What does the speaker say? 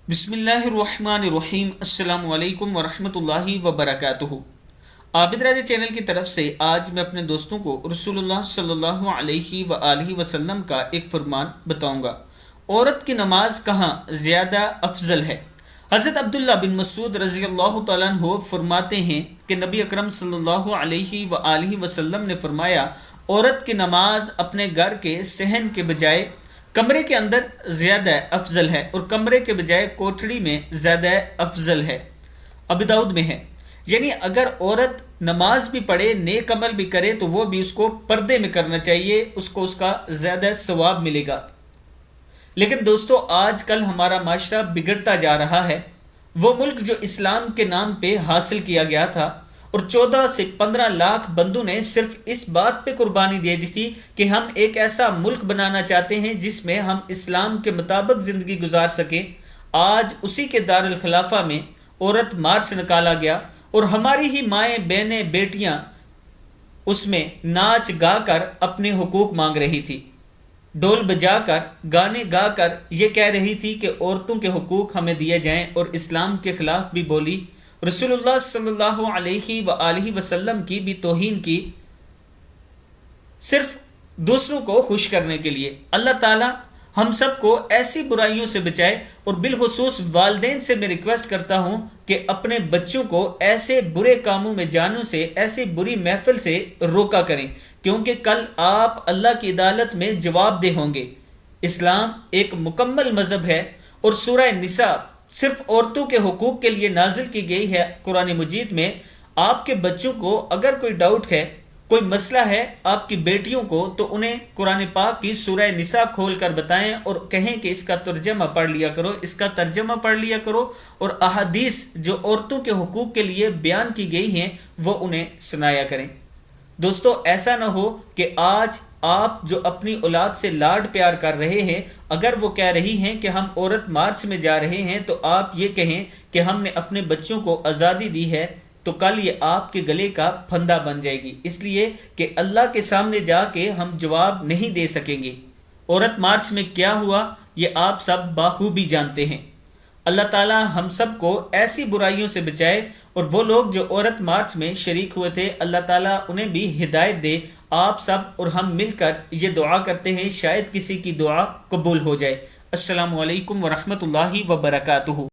بسم اللہ الرحمن الرحیم۔ السلام علیکم ورحمۃ اللہ وبرکاتہ۔ عابد راجہ چینل کی طرف سے آج میں اپنے دوستوں کو رسول اللہ صلی اللہ علیہ وآلہ وسلم کا ایک فرمان بتاؤں گا۔ عورت کی نماز کہاں زیادہ افضل ہے؟ حضرت عبداللہ بن مسعود رضی اللہ تعالیٰ عنہ فرماتے ہیں کہ نبی اکرم صلی اللہ علیہ وآلہ وسلم نے فرمایا، عورت کی نماز اپنے گھر کے صحن کے بجائے کمرے کے اندر زیادہ افضل ہے اور کمرے کے بجائے کوٹھڑی میں زیادہ افضل ہے۔ ابو داؤد میں ہے، یعنی اگر عورت نماز بھی پڑھے، نیک عمل بھی کرے تو وہ بھی اس کو پردے میں کرنا چاہیے، اس کو اس کا زیادہ ثواب ملے گا۔ لیکن دوستو، آج کل ہمارا معاشرہ بگڑتا جا رہا ہے۔ وہ ملک جو اسلام کے نام پہ حاصل کیا گیا تھا اور 14 سے 15 لاکھ بندوں نے صرف اس بات پہ قربانی دے دی تھی کہ ہم ایک ایسا ملک بنانا چاہتے ہیں جس میں ہم اسلام کے مطابق زندگی گزار سکیں، آج اسی کے دارالخلافہ میں عورت مار سے نکالا گیا اور ہماری ہی مائیں، بہنیں، بیٹیاں اس میں ناچ گا کر اپنے حقوق مانگ رہی تھی، ڈول بجا کر، گانے گا کر یہ کہہ رہی تھی کہ عورتوں کے حقوق ہمیں دیے جائیں، اور اسلام کے خلاف بھی بولی، رسول اللہ صلی اللہ علیہ وآلہ وسلم کی بھی توہین کی، صرف دوسروں کو خوش کرنے کے لیے۔ اللہ تعالی ہم سب کو ایسی برائیوں سے بچائے، اور بالخصوص والدین سے میں ریکویسٹ کرتا ہوں کہ اپنے بچوں کو ایسے برے کاموں میں جانے سے، ایسی بری محفل سے روکا کریں، کیونکہ کل آپ اللہ کی عدالت میں جواب دہ ہوں گے۔ اسلام ایک مکمل مذہب ہے، اور سورہ نساء صرف عورتوں کے حقوق کے لیے نازل کی گئی ہے قرآن مجید میں۔ آپ کے بچوں کو اگر کوئی ڈاؤٹ ہے، کوئی مسئلہ ہے آپ کی بیٹیوں کو، تو انہیں قرآن پاک کی سورہ نساء کھول کر بتائیں اور کہیں کہ اس کا ترجمہ پڑھ لیا کرو، اس کا ترجمہ پڑھ لیا کرو، اور احادیث جو عورتوں کے حقوق کے لیے بیان کی گئی ہیں وہ انہیں سنایا کریں۔ دوستو، ایسا نہ ہو کہ آج آپ جو اپنی اولاد سے لاڈ پیار کر رہے ہیں، اگر وہ کہہ رہی ہیں کہ ہم عورت مارچ میں جا رہے ہیں تو آپ یہ کہیں کہ ہم نے اپنے بچوں کو آزادی دی ہے، تو کل یہ آپ کے گلے کا پھندا بن جائے گی، اس لیے کہ اللہ کے سامنے جا کے ہم جواب نہیں دے سکیں گے۔ عورت مارچ میں کیا ہوا یہ آپ سب بخوبی جانتے ہیں۔ اللہ تعالی ہم سب کو ایسی برائیوں سے بچائے، اور وہ لوگ جو عورت مارچ میں شریک ہوئے تھے، اللہ تعالیٰ انہیں بھی ہدایت دے۔ آپ سب اور ہم مل کر یہ دعا کرتے ہیں، شاید کسی کی دعا قبول ہو جائے۔ السلام علیکم ورحمۃ اللہ وبرکاتہ۔